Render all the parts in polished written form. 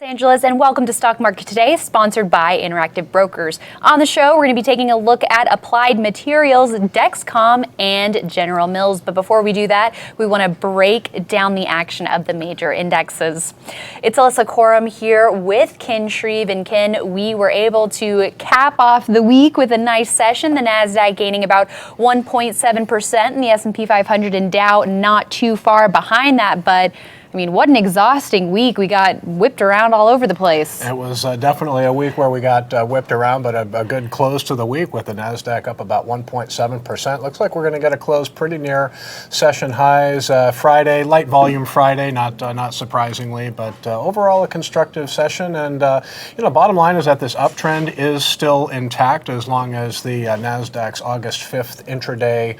Los Angeles, and welcome to Stock Market Today, sponsored by Interactive Brokers. On the show, we're going to be taking a look at Applied Materials, Dexcom, and General Mills. But before we do that, we want to break down the action of the major indexes. It's Alyssa Corum here with Ken Shreve. And Ken, we were able to cap off the week with a nice session. The Nasdaq gaining about 1.7%, and the S&P 500 and Dow not too far behind that. But I mean, what an exhausting week. We got whipped around all over the place. It was definitely a week where we got whipped around, but a good close to the week with the Nasdaq up about 1.7%. Looks like we're going to get a close pretty near session highs Friday, light volume Friday, not surprisingly, but overall a constructive session. And bottom line is that this uptrend is still intact as long as the Nasdaq's August 5th intraday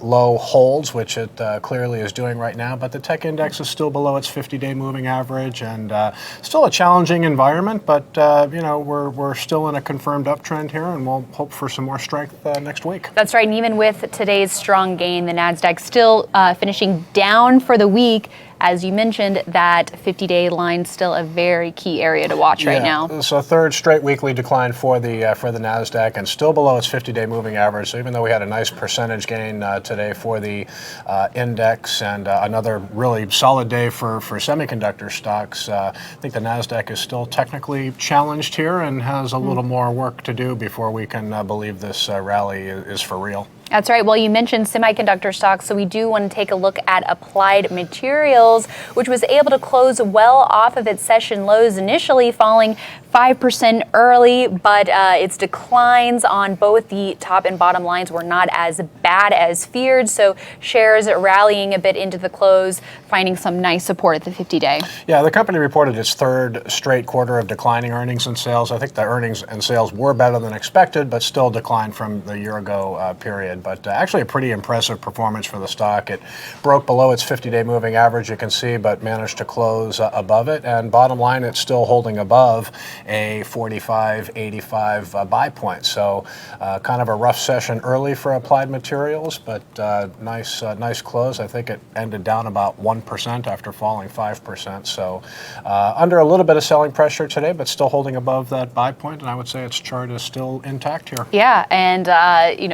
low holds, which it clearly is doing right now. But the tech index is still below its 50-day moving average, and still a challenging environment, but we're still in a confirmed uptrend here, and we'll hope for some more strength next week. That's right, and even with today's strong gain, the Nasdaq still finishing down for the week. As you mentioned, that 50-day line still a very key area to watch right now. So third straight weekly decline for the Nasdaq, and still below its 50-day moving average. So even though we had a nice percentage gain today for the index, and another really solid day for semiconductor stocks, I think the Nasdaq is still technically challenged here and has a little more work to do before we can believe this rally is for real. That's right. Well, you mentioned semiconductor stocks, so we do want to take a look at Applied Materials, which was able to close well off of its session lows, initially falling 5% early, but its declines on both the top and bottom lines were not as bad as feared. So shares rallying a bit into the close, finding some nice support at the 50-day. Yeah, the company reported its third straight quarter of declining earnings and sales. I think the earnings and sales were better than expected, but still declined from the year ago period. But actually a pretty impressive performance for the stock. It broke below its 50-day moving average, you can see, but managed to close above it. And bottom line, it's still holding above a 45.85 buy point. So kind of a rough session early for Applied Materials, but nice close. I think it ended down about 1% after falling 5%. So under a little bit of selling pressure today, but still holding above that buy point. And I would say its chart is still intact here. Yeah, and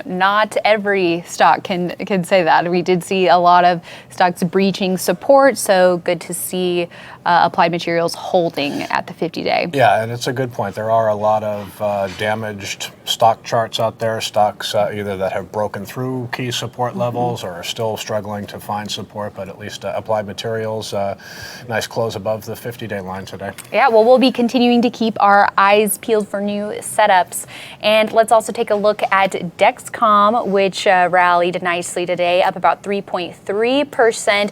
not every stock can say that. We did see a lot of stocks breaching support, so good to see Applied Materials holding at the 50-day. Yeah, and it's a good point. There are a lot of damaged stock charts out there, stocks either that have broken through key support levels or are still struggling to find support, but at least Applied Materials, nice close above the 50-day line today. Yeah, well, we'll be continuing to keep our eyes peeled for new setups. And let's also take a look at Dexcom, which rallied nicely today, up about 3.3%.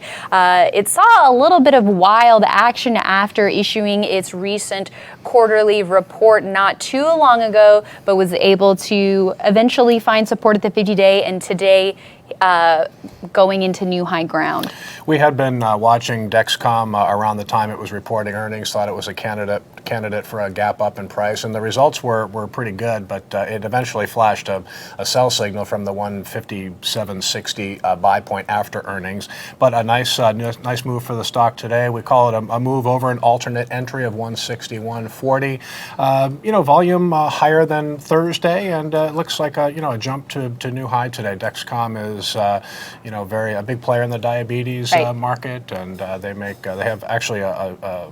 It saw a little bit of wild action after issuing its recent quarterly report not too long ago, but was able to eventually find support at the 50-day, and today going into new high ground. We had been watching Dexcom around the time it was reporting earnings, thought it was a candidate for a gap up in price, and the results were pretty good, but it eventually flashed a sell signal from the 157.60 buy point after earnings. But a nice move for the stock today. We call it a move over an alternate entry of 161.40. Volume higher than Thursday, and it looks like a jump to new high today. Dexcom is a big player in the diabetes market, and they have actually a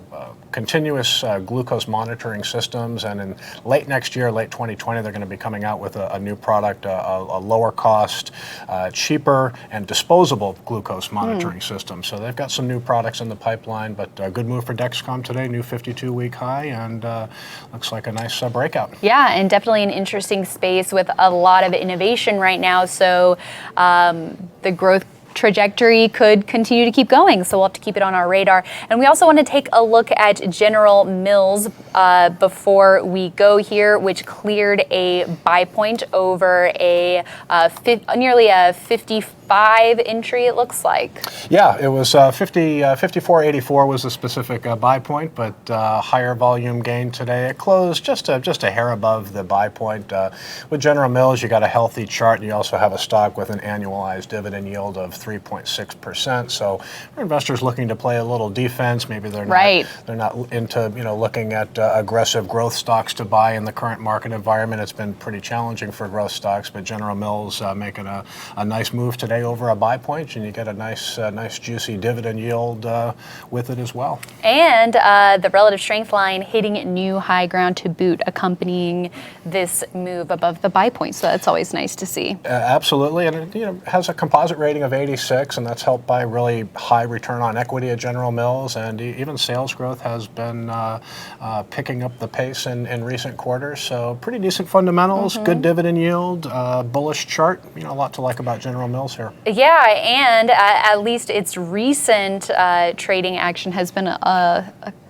continuous glucose monitoring systems, and in late next year, late 2020, they're going to be coming out with a new product, a lower cost, cheaper, and disposable glucose monitoring system. So they've got some new products in the pipeline, but a good move for Dexcom today, new 52-week high, and looks like a nice breakout. Yeah, and definitely an interesting space with a lot of innovation right now. So the growth trajectory could continue to keep going, so we'll have to keep it on our radar. And we also want to take a look at General Mills before we go here, which cleared a buy point over nearly a 50 buy entry, it looks like. Yeah, it was 54.84 was the specific buy point, but higher volume gain today. It closed just a hair above the buy point. With General Mills, you got a healthy chart, and you also have a stock with an annualized dividend yield of 3.6%. So for investors looking to play a little defense, maybe they're not into looking at aggressive growth stocks to buy in the current market environment. It's been pretty challenging for growth stocks, but General Mills making a nice move today over a buy point, and you get a nice juicy dividend yield with it as well. And the relative strength line hitting new high ground to boot, accompanying this move above the buy point. So that's always nice to see. Absolutely, and it has a composite rating of 86, and that's helped by really high return on equity at General Mills, and even sales growth has been picking up the pace in recent quarters. So pretty decent fundamentals, good dividend yield, bullish chart. A lot to like about General Mills here. Yeah, and at least its recent trading action has been,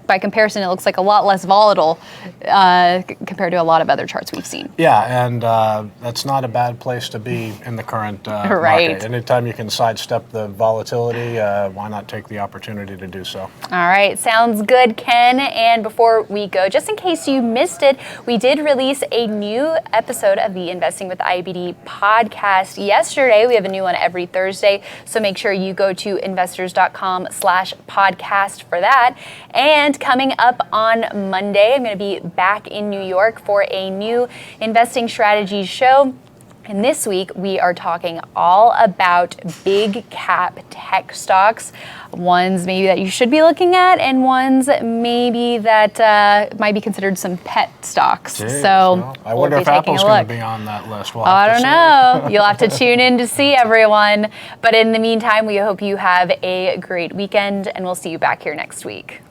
by comparison, it looks like a lot less volatile compared to a lot of other charts we've seen. Yeah, and that's not a bad place to be in the current market. Anytime you can sidestep the volatility, why not take the opportunity to do so? All right, sounds good, Ken. And before we go, just in case you missed it, we did release a new episode of the Investing with IBD podcast yesterday. We have a new one every Thursday, so make sure you go to investors.com/podcast for that. And coming up on Monday, I'm going to be back in New York for a new investing strategies show. And this week, we are talking all about big cap tech stocks, ones maybe that you should be looking at, and ones maybe that might be considered some pet stocks. Jeez, so I wonder if Apple's going to be on that list. I don't know. You'll have to tune in to see, everyone. But in the meantime, we hope you have a great weekend, and we'll see you back here next week.